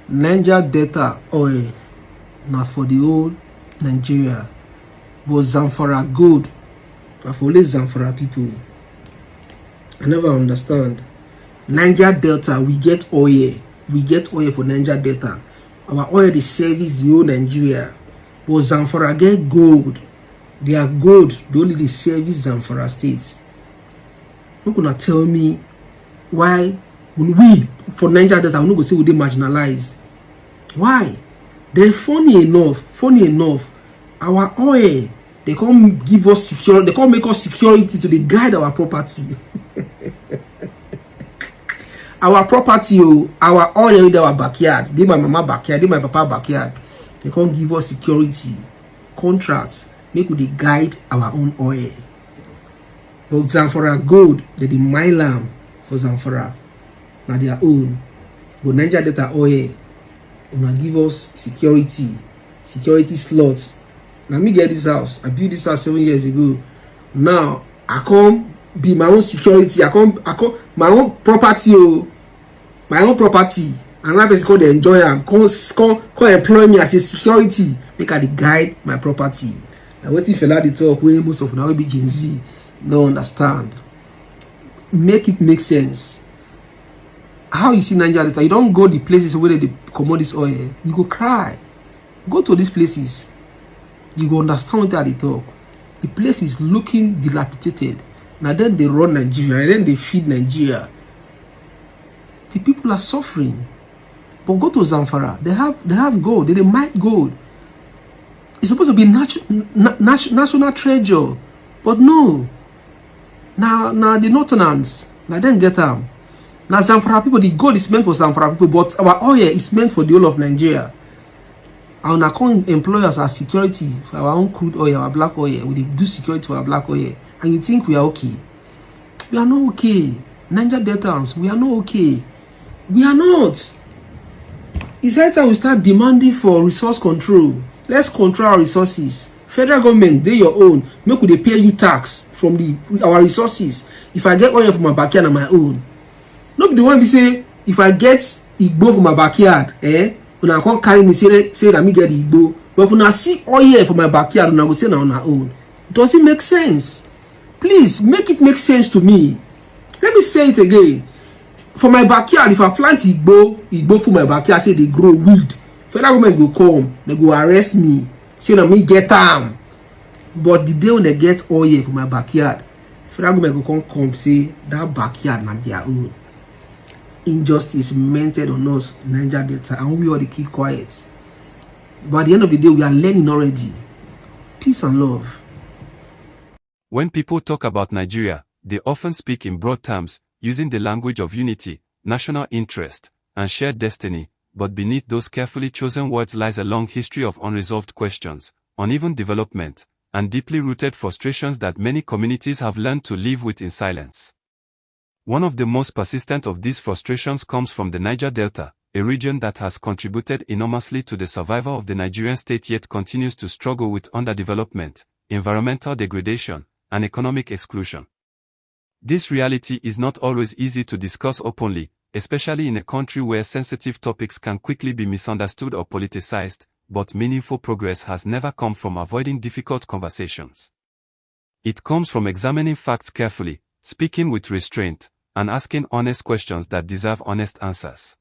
Niger Delta oil na for the whole Nigeria, but Zamfara gold na for only Zamfara people. I never understand. Niger Delta, we get oil. We get oil for Niger Delta. Our oil dey service the whole Nigeria, but Zamfara get gold. Their gold dey only dey service Zamfara state. You gonna tell me why we for Niger Delta we no go say we dey marginalized? Why? Then funny enough, our oil they come give us security. They come make us security to dey guide our property. Our property, our oil in our backyard, dey my mama backyard, dey my papa backyard. They come give us security, contracts, make we dey guide our own oil. But Zamfara gold, they dey mine am for Zamfara, na their own. But Niger Delta oil, they na give us security slot. Now me get this house. I built this house 7 years ago. Now I come be my own security. I come my own property. My own property. Another person called enjoy am. Come employ me as a security. Make I dey guide my property. Now wetin fella dey talk wey most of now be Gen Z no understand. Make it make sense. How you see Niger Delta? You don't go the places where they commode this oil. You go cry. Go to these places. You go understand what they talk. The place is looking dilapidated. Now then they run Nigeria, and then they feed Nigeria. The people are suffering. But go to Zamfara. They have gold. They mine gold. It's supposed to be national treasure. But no. Now the Northerners, now then get them. Now Zamfara people, the gold is meant for Zamfara people, but our oil is meant for the whole of Nigeria. And I can't employ us as security for our own crude oil, our black oil. We do security for our black oil. And you think we are okay? We are not okay. Niger Deltans, we are not okay. We are not. It's high time we start demanding for resource control. Let's control our resources. Federal government, they your own. Make they pay you tax from our resources. If I get oil from my backyard on my own. Not be the one be say, if I get Igbo from my backyard, when I can't carry me say that me get Igbo. But when I see oil from my backyard, and I will say now on our own. Does it make sense? Please make it make sense to me. Let me say it again. For my backyard, if I plant Igbo for my backyard, say they grow weed. Federal government go come, they go arrest me, say that me get them. But the day when they get oil for my backyard, federal government go come say that backyard not their own. Injustice meted on us, Niger Delta, and we all they keep quiet. But at the end of the day, we are learning already. Peace and love. When people talk about Nigeria, they often speak in broad terms, using the language of unity, national interest, and shared destiny, but beneath those carefully chosen words lies a long history of unresolved questions, uneven development, and deeply rooted frustrations that many communities have learned to live with in silence. One of the most persistent of these frustrations comes from the Niger Delta, a region that has contributed enormously to the survival of the Nigerian state yet continues to struggle with underdevelopment, environmental degradation, and economic exclusion. This reality is not always easy to discuss openly, especially in a country where sensitive topics can quickly be misunderstood or politicized, but meaningful progress has never come from avoiding difficult conversations. It comes from examining facts carefully, speaking with restraint, and asking honest questions that deserve honest answers.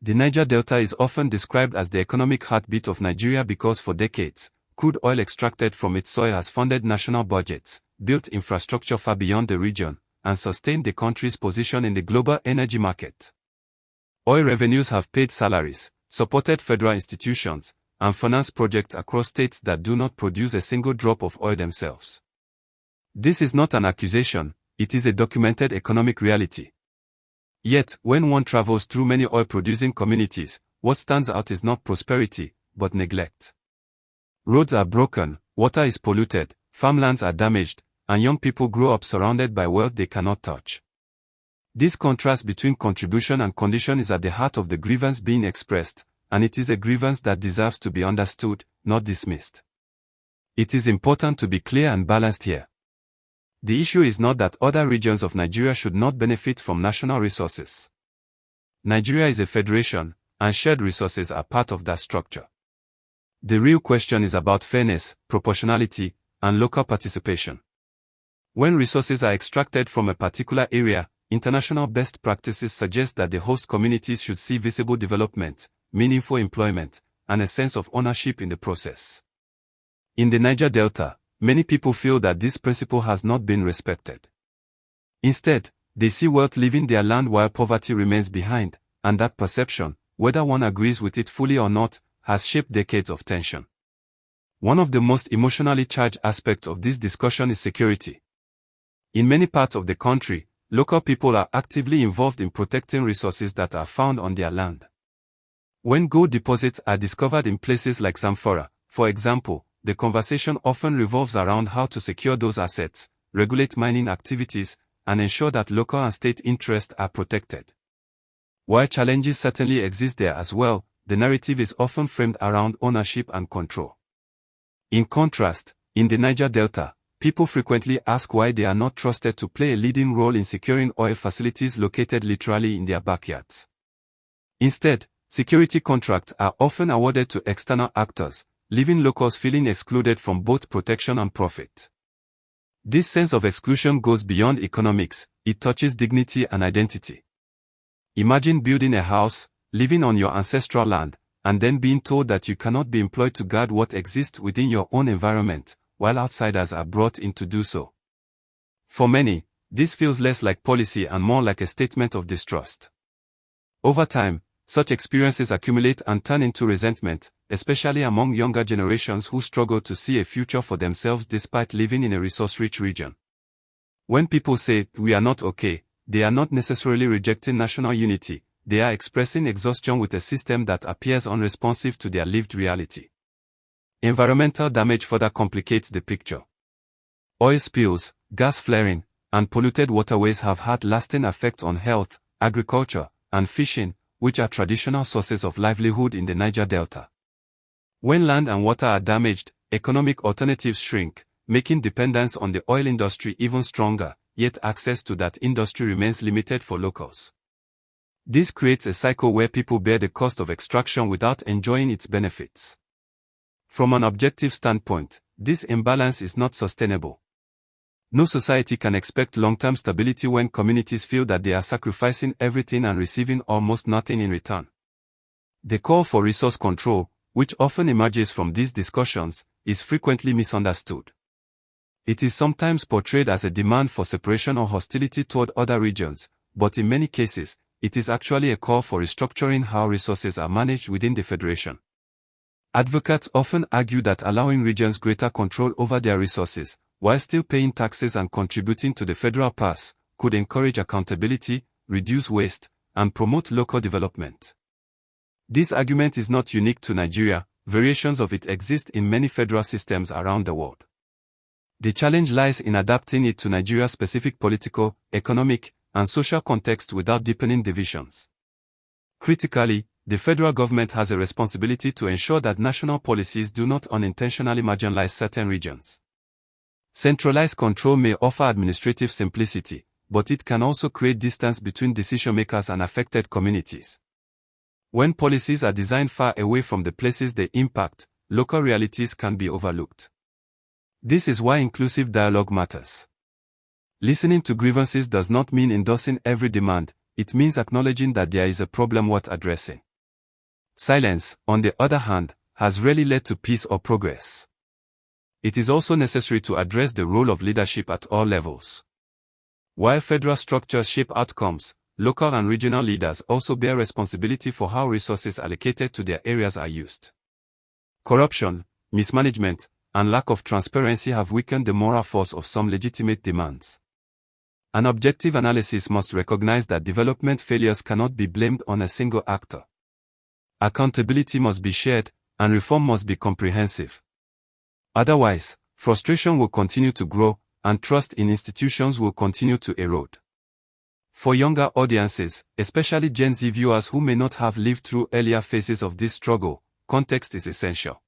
The Niger Delta is often described as the economic heartbeat of Nigeria because for decades, crude oil extracted from its soil has funded national budgets, built infrastructure far beyond the region, and sustained the country's position in the global energy market. Oil revenues have paid salaries, supported federal institutions, and financed projects across states that do not produce a single drop of oil themselves. This is not an accusation, it is a documented economic reality. Yet, when one travels through many oil-producing communities, what stands out is not prosperity, but neglect. Roads are broken, water is polluted, farmlands are damaged, and young people grow up surrounded by wealth they cannot touch. This contrast between contribution and condition is at the heart of the grievance being expressed, and it is a grievance that deserves to be understood, not dismissed. It is important to be clear and balanced here. The issue is not that other regions of Nigeria should not benefit from national resources. Nigeria is a federation, and shared resources are part of that structure. The real question is about fairness, proportionality, and local participation. When resources are extracted from a particular area, international best practices suggest that the host communities should see visible development, meaningful employment, and a sense of ownership in the process. In the Niger Delta, many people feel that this principle has not been respected. Instead, they see wealth leaving their land while poverty remains behind, and that perception, whether one agrees with it fully or not, has shaped decades of tension. One of the most emotionally charged aspects of this discussion is security. In many parts of the country, local people are actively involved in protecting resources that are found on their land. When gold deposits are discovered in places like Zamfara, for example, the conversation often revolves around how to secure those assets, regulate mining activities, and ensure that local and state interests are protected. While challenges certainly exist there as well, the narrative is often framed around ownership and control. In contrast, in the Niger Delta, people frequently ask why they are not trusted to play a leading role in securing oil facilities located literally in their backyards. Instead, security contracts are often awarded to external actors, leaving locals feeling excluded from both protection and profit. This sense of exclusion goes beyond economics, it touches dignity and identity. Imagine building a house, living on your ancestral land, and then being told that you cannot be employed to guard what exists within your own environment, while outsiders are brought in to do so. For many, this feels less like policy and more like a statement of distrust. Over time, such experiences accumulate and turn into resentment, especially among younger generations who struggle to see a future for themselves despite living in a resource-rich region. When people say, "we are not okay," they are not necessarily rejecting national unity, they are expressing exhaustion with a system that appears unresponsive to their lived reality. Environmental damage further complicates the picture. Oil spills, gas flaring, and polluted waterways have had lasting effects on health, agriculture, and fishing, which are traditional sources of livelihood in the Niger Delta. When land and water are damaged, economic alternatives shrink, making dependence on the oil industry even stronger, yet access to that industry remains limited for locals. This creates a cycle where people bear the cost of extraction without enjoying its benefits. From an objective standpoint, this imbalance is not sustainable. No society can expect long-term stability when communities feel that they are sacrificing everything and receiving almost nothing in return. The call for resource control, which often emerges from these discussions, is frequently misunderstood. It is sometimes portrayed as a demand for separation or hostility toward other regions, but in many cases, it is actually a call for restructuring how resources are managed within the Federation. Advocates often argue that allowing regions greater control over their resources, while still paying taxes and contributing to the federal purse, could encourage accountability, reduce waste, and promote local development. This argument is not unique to Nigeria, variations of it exist in many federal systems around the world. The challenge lies in adapting it to Nigeria's specific political, economic, and social context without deepening divisions. Critically, the federal government has a responsibility to ensure that national policies do not unintentionally marginalize certain regions. Centralized control may offer administrative simplicity, but it can also create distance between decision-makers and affected communities. When policies are designed far away from the places they impact, local realities can be overlooked. This is why inclusive dialogue matters. Listening to grievances does not mean endorsing every demand, it means acknowledging that there is a problem worth addressing. Silence, on the other hand, has rarely led to peace or progress. It is also necessary to address the role of leadership at all levels. While federal structures shape outcomes, local and regional leaders also bear responsibility for how resources allocated to their areas are used. Corruption, mismanagement, and lack of transparency have weakened the moral force of some legitimate demands. An objective analysis must recognize that development failures cannot be blamed on a single actor. Accountability must be shared, and reform must be comprehensive. Otherwise, frustration will continue to grow, and trust in institutions will continue to erode. For younger audiences, especially Gen Z viewers who may not have lived through earlier phases of this struggle, context is essential.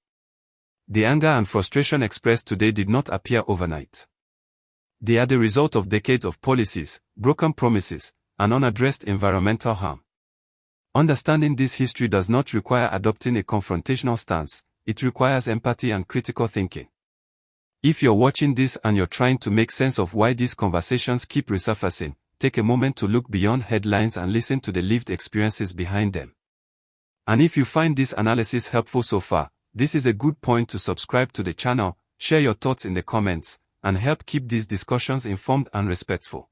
The anger and frustration expressed today did not appear overnight. They are the result of decades of policies, broken promises, and unaddressed environmental harm. Understanding this history does not require adopting a confrontational stance, it requires empathy and critical thinking. If you're watching this and you're trying to make sense of why these conversations keep resurfacing, take a moment to look beyond headlines and listen to the lived experiences behind them. And if you find this analysis helpful so far, this is a good point to subscribe to the channel, share your thoughts in the comments, and help keep these discussions informed and respectful.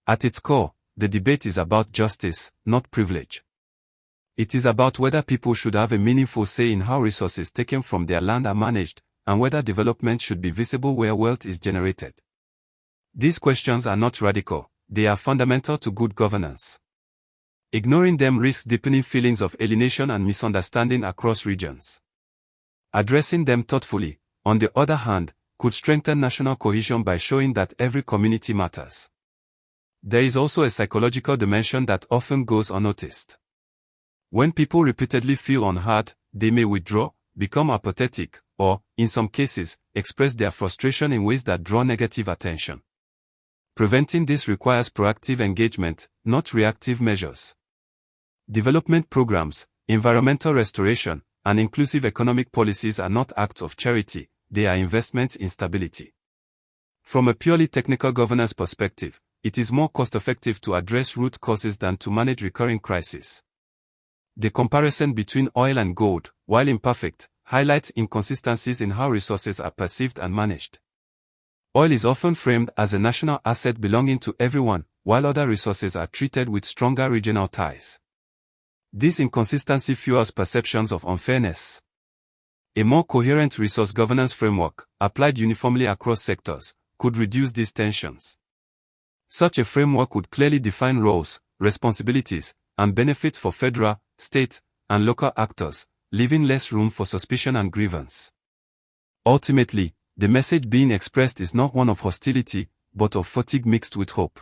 At its core, the debate is about justice, not privilege. It is about whether people should have a meaningful say in how resources taken from their land are managed, and whether development should be visible where wealth is generated. These questions are not radical, they are fundamental to good governance. Ignoring them risks deepening feelings of alienation and misunderstanding across regions. Addressing them thoughtfully, on the other hand, could strengthen national cohesion by showing that every community matters. There is also a psychological dimension that often goes unnoticed. When people repeatedly feel unheard, they may withdraw, become apathetic, or, in some cases, express their frustration in ways that draw negative attention. Preventing this requires proactive engagement, not reactive measures. Development programs, environmental restoration, and inclusive economic policies are not acts of charity, they are investments in stability. From a purely technical governance perspective, it is more cost-effective to address root causes than to manage recurring crises. The comparison between oil and gold, while imperfect, highlights inconsistencies in how resources are perceived and managed. Oil is often framed as a national asset belonging to everyone, while other resources are treated with stronger regional ties. This inconsistency fuels perceptions of unfairness. A more coherent resource governance framework, applied uniformly across sectors, could reduce these tensions. Such a framework would clearly define roles, responsibilities, and benefits for federal, state, and local actors, leaving less room for suspicion and grievance. Ultimately, the message being expressed is not one of hostility, but of fatigue mixed with hope.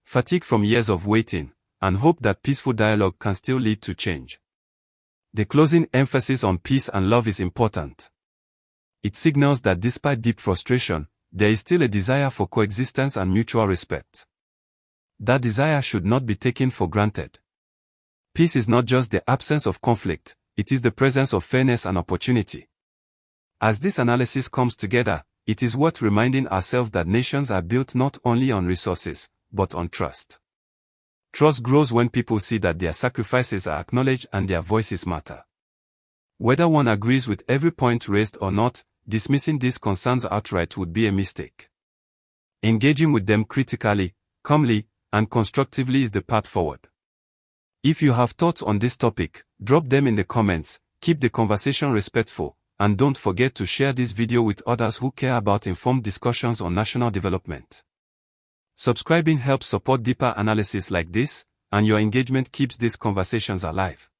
Fatigue from years of waiting, and hope that peaceful dialogue can still lead to change. The closing emphasis on peace and love is important. It signals that despite deep frustration, there is still a desire for coexistence and mutual respect. That desire should not be taken for granted. Peace is not just the absence of conflict, it is the presence of fairness and opportunity. As this analysis comes together, it is worth reminding ourselves that nations are built not only on resources, but on trust. Trust grows when people see that their sacrifices are acknowledged and their voices matter. Whether one agrees with every point raised or not, dismissing these concerns outright would be a mistake. Engaging with them critically, calmly, and constructively is the path forward. If you have thoughts on this topic, drop them in the comments, keep the conversation respectful, and don't forget to share this video with others who care about informed discussions on national development. Subscribing helps support deeper analysis like this, and your engagement keeps these conversations alive.